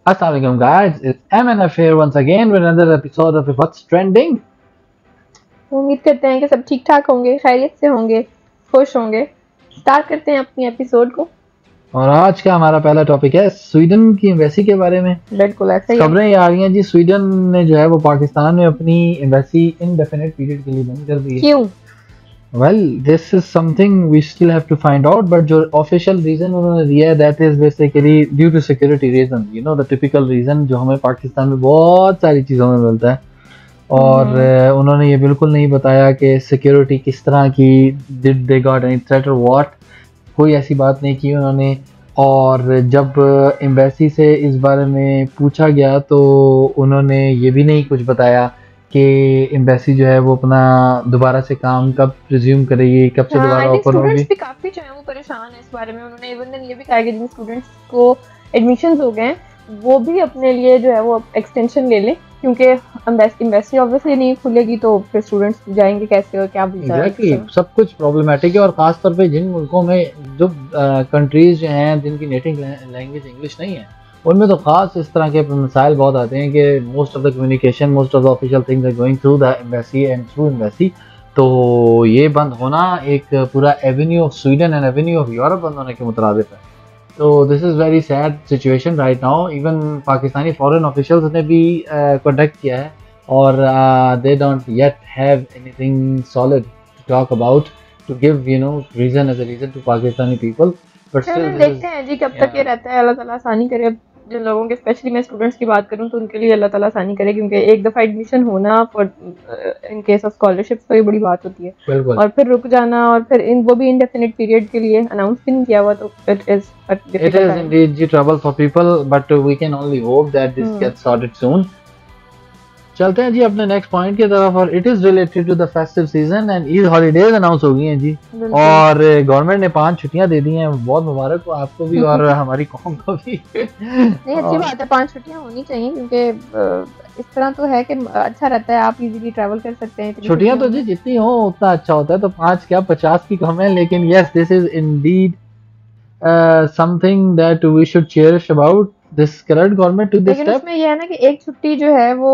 Assalamualaikum guys, it's MNF here once again with another episode of What's Trending. उम्मीद करते हैं कि सब ठीक ठाक होंगे, खैरियत से होंगे, खुश होंगे। स्टार्ट करते हैं अपनी एपिसोड को। और आज का हमारा पहला टॉपिक है स्वीडन की एम्बेसी के बारे में। बिल्कुल ऐसा ही है। खबरें ये आ रही हैं जी, स्वीडन ने जो है वो पाकिस्तान में अपनी एम्बेसी इनडेफिनेट पीरियड के लिए बंद कर दी है। क्यों? Well this is something we still have to find out, but जो ऑफिशियल रीजन उन्होंने दिया है that is basically due to security reason, you know the typical reason जो हमें पाकिस्तान में बहुत सारी चीज़ों में मिलता है। और उन्होंने ये बिल्कुल नहीं बताया कि सिक्योरिटी किस तरह की, did they got any threat और व्हाट, कोई ऐसी बात नहीं की उन्होंने। और जब एम्बेसी से इस बारे में पूछा गया तो उन्होंने ये भी नहीं कुछ बताया कि एम्बेसी जो है वो अपना दोबारा से काम कब रिज्यूम करेगी, कब से दोबारा ओपन होगी। स्टूडेंट्स भी काफी जो है वो परेशान है इस बारे में। उन्होंने इवन ये भी कहा कि जिन स्टूडेंट्स को एडमिशंस हो गए हैं वो भी अपने लिए जो है वो एक्सटेंशन ले लें, क्योंकि एम्बेसी ऑब्वियसली नहीं खुलेगी तो फिर स्टूडेंट्स जाएंगे कैसे और क्या एग्जैक्टली सब कुछ प्रॉब्लमेटिक है। और खास तौर पे जिन मुल्कों में जो कंट्रीज जो हैं जिनकी नेटिव लैंग्वेज इंग्लिश नहीं है उनमें तो खास इस तरह के मसाइल बहुत आते हैं कि most of the communication, most of the official things are going through the embassy and through embassy. तो ये बंद होना एक पूरा avenue of Sweden and avenue of Europe बंद होने के मुतरादिफ है। तो this is very sad situation right now. Even Pakistani foreign officials ने भी कॉन्टेक्ट किया है और they don't yet have anything solid to talk about to give reason as a reason to Pakistani people, but still देखते हैं जी कब तक ये रहता है। अल्लाह ताला आसानी करे। अब जिन लोगों के, स्पेशली मैं स्टूडेंट्स की बात करूं तो उनके लिए अल्लाह ताला आसानी करे, क्योंकि एक दफ़ा एडमिशन होना for in case of scholarships तो ये बड़ी बात होती है। और फिर रुक जाना और फिर वो भी इनडेफिनिट पीरियड के लिए अनाउंस भी नहीं किया हुआ, तो it is indeed trouble for people, but we can only hope that this gets sorted soon. चलते हैं जी अपने नेक्स्ट पॉइंट की तरफ, और it is related to the festive season and Eid holidays announce हो गई हैं जी। और गवर्नमेंट ने 5 छुट्टियां दे दी हैं। बहुत मुबारक हो आपको भी और हमारी कौम को भी। नहीं, अच्छी बात है, 5 छुट्टियां होनी चाहिए, क्योंकि इस तरह तो है कि अच्छा रहता है, आप इजीली ट्रैवल कर सकते हैं। छुट्टियां तो जी जितनी हो उतना अच्छा होता है, तो 5 क्या 50 की कम है, लेकिन yes this is indeed something that we should cherish about this current government to this step. इसमें ये है ना कि एक छुट्टी जो है वो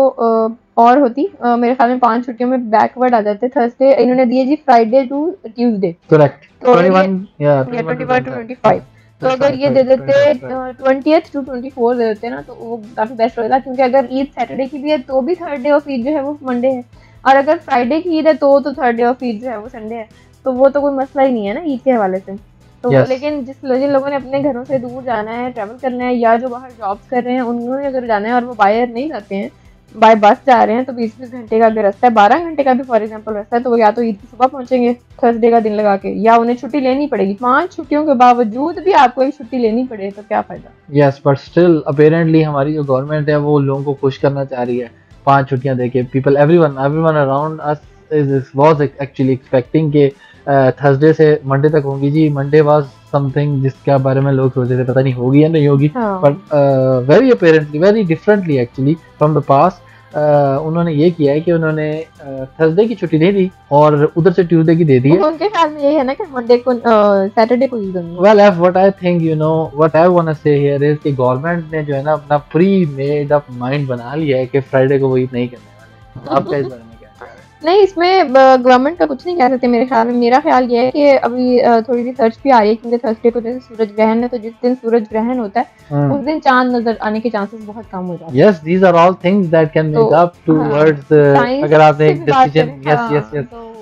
और होती, मेरे ख्याल में 5 छुट्टियों में बैकवर्ड आ जाते। थर्सडे इन्होंने दिए जी, फ्राइडे टू ट्यूसडे, करेक्ट, 21 या 21 टू 25। तो अगर ये दे देते 20th टू 24 दे देते ना तो वो काफी बेस्ट होगा, क्योंकि अगर ईद सैटरडे की भी है तो भी थर्ड डे ऑफ ईद जो है वो मंडे है, और अगर फ्राइडे की ईद है तो थर्ड डे ऑफ ईद जो है वो संडे है। तो वो तो कोई मसला ही नहीं है ना ईद के हवाले से। तो लेकिन जिन लोगों ने अपने घरों से दूर जाना है, ट्रैवल करना है, या जो बाहर जॉब्स कर रहे हैं उन्होंने अगर जाना है और वो बाय एयर नहीं जाते हैं, बाय बस जा रहे हैं, तो 20-20 घंटे का भी रास्ता है, 12 घंटे का भी फॉर एग्जांपल रास्ता है, तो वो या तो ईद की सुबह पहुंचेंगे थर्सडे का दिन लगा के, या उन्हें छुट्टी लेनी पड़ेगी। 5 छुट्टियों के बावजूद भी आपको एक छुट्टी लेनी पड़े तो क्या फायदा। यस बट स्टिल अपेरेंटली हमारी जो गवर्नमेंट है वो लोगों को खुश करना चाह रही है 5 छुट्टियां देके। People everyone around us was actually expecting के थर्सडे से मंडे तक होंगी जी। मंडे वाज समथिंग जिसके बारे में लोग सोच रहे थे पता नहीं होगी या नहीं होगी, but very apparently very differently actually from the past उन्होंने ये किया है कि उन्होंने थर्सडे की छुट्टी दे दी और उधर से ट्यूसडे की दे दी है। उनके ख्याल में यही है ना कि मंडे को सैटरडे को ईद होगी। Well what I think what I want to say here is कि गवर्नमेंट ने जो है ना अपना प्री मेड अप माइंड बना लिया है कि फ्राइडे को वो ईद नहीं करने वाले। आपका इस बारे में नहीं, इसमें गवर्नमेंट का कुछ नहीं कह सकते मेरे ख्याल में। मेरा ख्याल ये है कि अभी थोड़ी रिसर्च भी आ रही है, क्योंकि थर्सडे को जैसे सूरज ग्रहण है, तो जिस दिन सूरज ग्रहण होता है उस दिन चांद नजर आने के चांसेस बहुत कम हो जाते हैं। Yes these are all things that can make up towards अगर आपने एक decision yes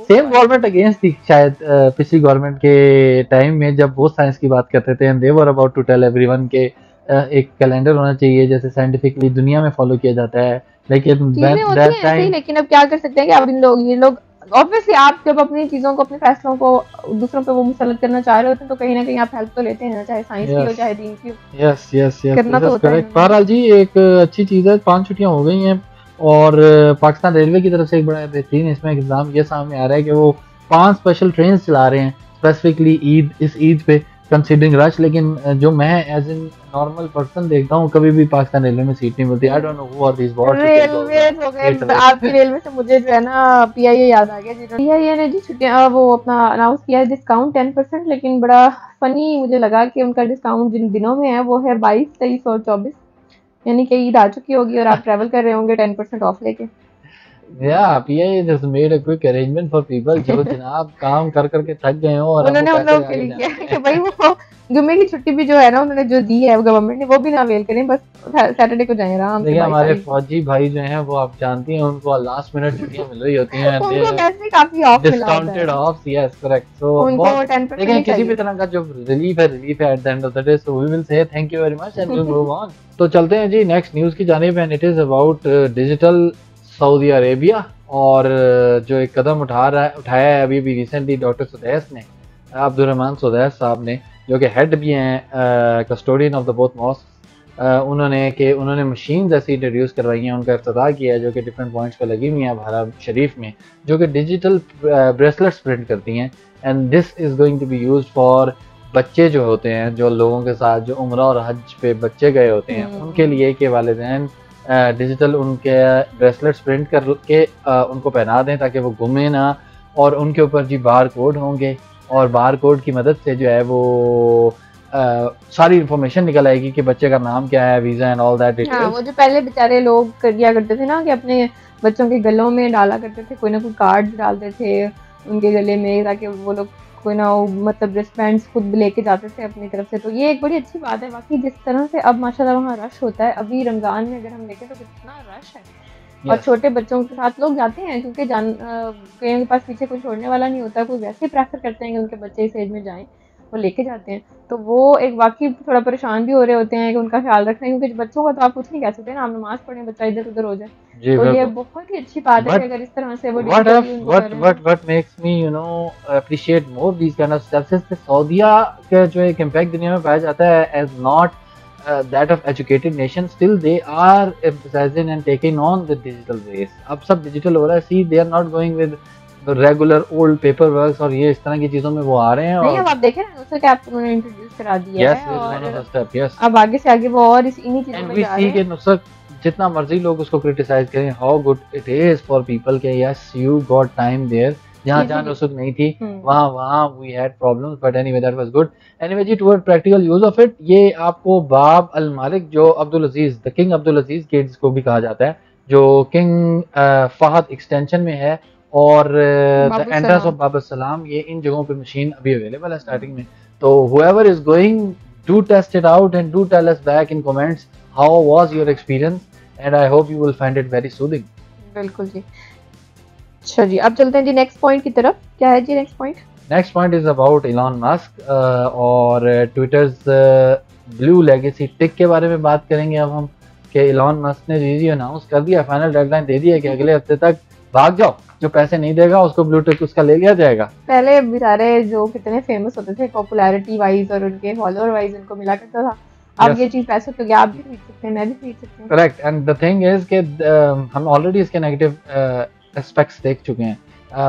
same government against थी शायद पिछली गवर्नमेंट के टाइम में, जब वो साइंस की बात करते थे and they were about to tell everyone के एक कैलेंडर होना चाहिए जैसे साइंटिफिकली दुनिया में फॉलो किया जाता है। लेकिन लेकिन अब क्या कर सकते हैं कि अब ये लोग ऑब्वियसली, आप जब अपनी चीजों को, अपने फैसलों को दूसरों पे वो मुसल्लत करना चाह रहे होते हैं तो कहीं ना कहीं आप हेल्प तो लेते हैं, चाहे साइंस की हो चाहे दीन की हो। यस करना तो होता है। बहरहाल जी एक अच्छी चीज़ है, 5 छुट्टियां हो गई हैं और पाकिस्तान रेलवे की तरफ से एक बड़ा बेहतरीन इसमें एग्जाम ये सामने आ रहा है कि वो 5 स्पेशल ट्रेन चला रहे हैं स्पेसिफिकली इस ईद पे कंसीडरिंग रश। लेकिन जो मैं एज एन नॉर्मल पर्सन देखता हूँ कभी भी पाकिस्तान रेलवे में सीट नहीं मिलती। I don't know who are these bots. आपकी रेलवे से मुझे जो है ना पीआईए याद आ गया। पीआईए ने जी छुट्टियां वो अपना अनाउंस किया है डिस्काउंट 10%, लेकिन बड़ा फनी मुझे लगा कि उनका डिस्काउंट जिन दिनों में है वो है 22, 23 और 24। यानी कि ईद आ चुकी होगी और आप ट्रैवल कर रहे होंगे 10% ऑफ लेके। Yeah, PIA just made a quick arrangement for people जो जनाब काम कर करके थक गए हो और उन्होंने हमको उन पैसे लोगों के आगे लिए किया जाने है कि भाई वो जुम्मे की छुट्टी भी जो है ना उन्होंने जो दी है गवर्नमेंट ने वो भी ना अवेल करें, बस सैटरडे को जाएं आराम से देखिए 22 हमारे तारीख को। फौजी भाई जो हैं वो आप जानती हैं उनको लास्ट मिनट छुट्टियां मिल रही होती हैं, उनको वैसे ही काफी ऑफ मिला होता डिस्काउंटेड है, ऑफ, यस करेक्ट। सो उनको बहुत 10% देखिए ही किसी भी चाहिए। तरह का जो रिलीफ है at the end of the day, so we will say thank you very much and will move on. तो चलते हैं जी नेक्स्ट न्यूज़ की जानिब and it is about digital Saudi Arabia. और जो एक कदम उठाया है अभी भी रिसेंटली डॉक्टर सुदैस ने, अब्दुर्रहमान सुदैस साहब ने, जो कि हेड भी हैं custodian of the both mosque, उन्होंने मशीन्स ऐसी इंट्रोड्यूस करवाई हैं, उनका इफ्तिताह किया है जो कि डिफरेंट पॉइंट्स पे लगी हुई हैं हरम शरीफ में, जो कि डिजिटल ब्रेसलेट्स प्रिंट करती हैं and this is going to be used for बच्चे जो होते हैं, जो लोगों के साथ जो उम्रा और हज पे बच्चे गए होते हैं उनके लिए कि वालिदैन डिजिटल उनके ब्रेसलेट्स प्रिंट करके उनको पहना दें ताकि वो गुमे ना, और उनके ऊपर जी बार कोड होंगे और बार कोड की मदद से जो है वो सारी इन्फॉर्मेशन निकल आएगी कि बच्चे का नाम क्या है, visa and all that details. हाँ, वो जो पहले बेचारे लोग कर दिया करते थे ना कि अपने बच्चों के गलों में डाला करते थे, कोई ना कोई कार्ड डालते थे उनके गले में ताकि वो लोग कोई ना मतलब रिस्पॉन्स खुद लेके जाते थे अपनी तरफ से। तो ये एक बड़ी अच्छी बात है वाकई, जिस तरह से अब माशाल्लाह वहाँ रश होता है। अभी रमज़ान में अगर हम देखें तो कितना रश है और छोटे बच्चों के साथ लोग जाते हैं क्योंकि कईयों के पास पीछे कोई छोड़ने वाला नहीं होता, कोई वैसे ही प्रेफर करते हैं कि उनके बच्चे इस एज में जाएं, वो लेके जाते हैं। तो वो एक वाकई थोड़ा परेशान भी हो रहे होते हैं कि उनका ख्याल रखना है, क्योंकि बच्चों का तो आप कुछ नहीं कह सकते ना, आप नमाज पढ़ें बच्चा इधर उधर हो जाए। तो ये बहुत ही अच्छी बात है कि अगर इस तरह से वो what makes me appreciate more these kind of steps is कि सऊदीया का जो एक इम्पैक्ट दुनिया में पाया जाता है as not that of educated nation, still they are emphasizing and taking on the digital race। अब सब डिजिटल हो रहा है, see they are not going with regular old paper work और ये इस तरह की चीजों में वो आ रहे हैं। नहीं, अब आप देखें ना नुसरत के आप उन्होंने इंट्रोड्यूस करा दिया है और अब आगे से आगे वो और इन्हीं चीजों में जा रहे हैं। नुसरत जितना मर्जी लोग उसको क्रिटिसाइज करें, how good it is for people के yes you got time there, जहाँ नुसरत नहीं थी वहाँ we had problems, but anyway that was good. Anyway जी toward practical use of it, ये आपको बाब अल मालिक जो Abdul Aziz the king Abdul Aziz gate जिसको भी कहा जाता है, जो किंग फहद एक्सटेंशन में है और द एंट्रेंस ऑफ बाब सलाम, ये इन जगहों पे मशीन अभी अवेलेबल है स्टार्टिंग में। तो whoever is going do test it out and do tell us back in comments how was your experience and I hope you will find it very soothing। बिल्कुल जी। अच्छा जी, अब चलते हैं जी नेक्स्ट पॉइंट की तरफ। क्या है जी next point? Next point is about Elon Musk और ट्विटर्स ब्लू लेगेसी टिक के बारे में बात करेंगे अब हम, कि इलॉन मस्क ने जी अनाउंस कर दिया, फाइनल डेडलाइन दे दी है कि अगले हफ्ते तक भाग जाओ, जो पैसे नहीं देगा उसको ब्लू टिक उसका ले लिया जाएगा। पहले बेचारे जो कितने फेमस होते थे पॉपुलैरिटी वाइज और उनके फॉलोअर वाइज उनको मिला करता था, अब ये चीज पैसे तो आप भी खरीद सकते हैं, मैं भी खरीद सकती हूं। Correct, and the thing is कि हम ऑलरेडी इसके नेगेटिव एस्पेक्ट्स देख चुके हैं।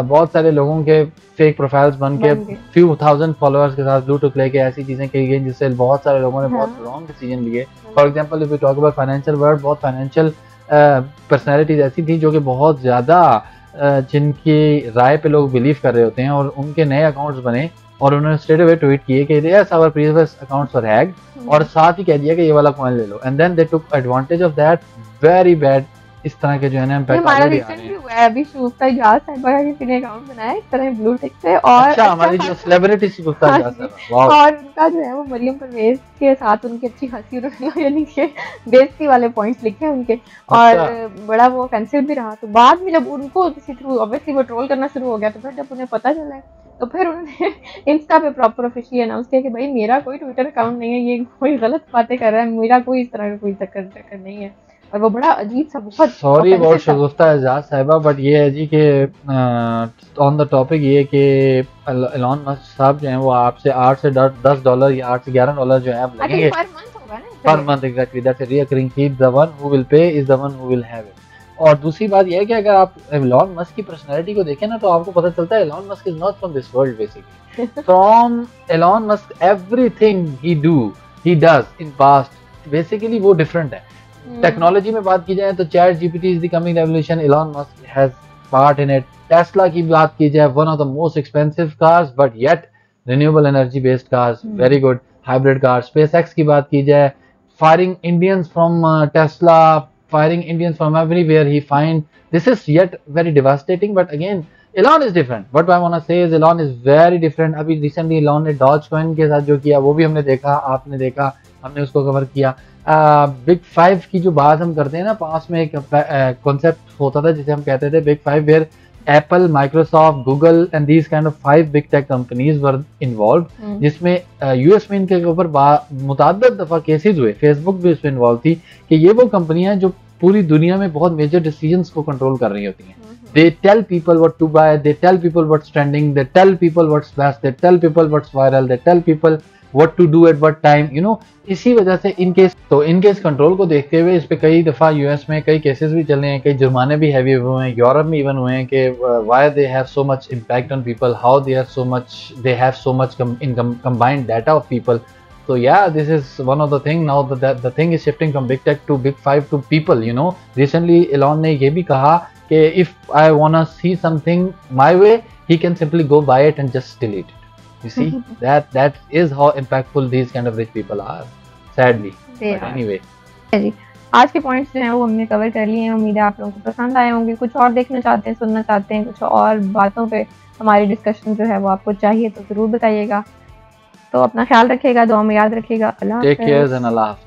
बहुत सारे लोगों के फेक प्रोफाइल्स बन के फ्यू थाउजेंड फॉलोअर्स के साथ ब्लू टिक लेके ऐसी चीजें की गई जिससे बहुत सारे लोगों ने बहुत रॉन्ग डिसीजन लिए। For example if we talk about financial world, बहुत फाइनेंशियल पर्सनैलिटीज ऐसी थी जो कि बहुत ज़्यादा जिनकी राय पे लोग बिलीव कर रहे होते हैं और उनके नए अकाउंट्स बने और उन्होंने स्ट्रेट अवे ट्वीट किए कि yes our previous accounts were hacked और साथ ही कह दिया कि ये वाला कॉइन ले लो, and then they took advantage of that. Very bad इस तरह के जो है ना इम्पैक्ट हमारा रिसेंट भी हुआ है, अभी शूफ्ता इजाज साहिबा का किसी ने अकाउंट बनाया इस तरह ब्लू टिक से, और अच्छा हमारी जो सेलिब्रिटी शूफ्ता इजाज साहिबा, और उनका जो है वो मरियम परवेज के साथ उनकी अच्छी खासी उन्होंने यानी कि बेइज्जती वाले पॉइंट्स लिखे हैं उनके, और बड़ा वो ऑफेंसिव भी रहा। तो बाद में जब उनको किसी थ्रू ऑब्वियसली वो ट्रोल करना शुरू हो गया, तो फिर जब उन्हें पता चला है तो फिर उन्होंने इंस्टा पे प्रॉपर ऑफिशियली अनाउंस किया कि भाई मेरा कोई ट्विटर अकाउंट नहीं है, ये कोई गलत बातें कर रहा है, मेरा कोई इस तरह का कोई चक्कर नहीं है। और वो बड़ा अजीब सा बहुत सॉरी अबाउट शगुफ्ता इजाज साहिबा, बट ये है जी कि ऑन द टॉपिक ये कि एलॉन मस्क साहब जो हैं वो आपसे $8 से $10 या $8 से $11 जो है आप लगेंगे per month. Exactly that's a recurring fee, the one who will pay is the one who will have it. और दूसरी बात यह है कि अगर आप एलॉन मस्क की पर्सनैलिटी को देखें ना तो आपको पता चलता है Elon Musk is not from this world basically. From Elon Musk everything he does in past basically वो डिफरेंट है। टेक्नोलॉजी में बात की जाए तो chat GPT is the coming revolution, Elon Musk has part in it. Tesla की बात की जाए, one of the most expensive cars but yet renewable energy based cars, very good hybrid cars. SpaceX की बात की जाए, firing Indians from Tesla, firing Indians from everywhere he find. This is yet very devastating, but again Elon is different. What I want to say is Elon is very different. अभी recently Elon ने Dogecoin के साथ जो किया वो भी हमने देखा, आपने देखा, हमने उसको कवर किया। बिग 5 की जो बात हम करते हैं ना, पास में एक कॉन्सेप्ट होता था जिसे हम कहते थे big 5, where Apple, Microsoft, Google and these kind of 5 big tech companies were involve, जिसमें यूएस में इनके ऊपर मुतअद्दिद दफा केसेस हुए, फेसबुक भी उसमें इन्वॉल्व थी कि ये वो कंपनियां जो पूरी दुनिया में बहुत मेजर डिसीजंस को कंट्रोल कर रही होती हैं। They tell people what to buy, they tell people what's trending, they tell people what's best, they tell people what's viral, they tell people what to do at what time, you know। इसी वजह से इनके इस control को देखते हुए इस पे कई दफ़ा यूएस में कई केसेस भी चल रहे हैं, कई जुर्माने भी हैवी हुए हैं, यूरोप में इवन हुए हैं कि why they have so much impact on people, how they have so much combined data of people। So yeah, this is one of the thing now that the thing is shifting from big tech to big 5 to people, you know। Recently Elon ने ये भी कहा कि if I wanna see something my way, he can simply go buy it and just delete it। You see, that is how impactful these kind of rich people are, sadly। But anyway, आज के points जो हैं वो हमने cover कर लिए हैं। उम्मीद है आप लोगों को पसंद आए होंगे। कुछ और देखना चाहते हैं, सुनना चाहते हैं, कुछ और बातों पे हमारी डिस्कशन जो है वो आपको चाहिए तो ज़रूर बताइएगा। तो अपना ख्याल रखिएगा, दुआ में याद रखिएगा। अल्लाह हाफ़िज़। टेक केयर एंड अल्लाह हाफ़िज़।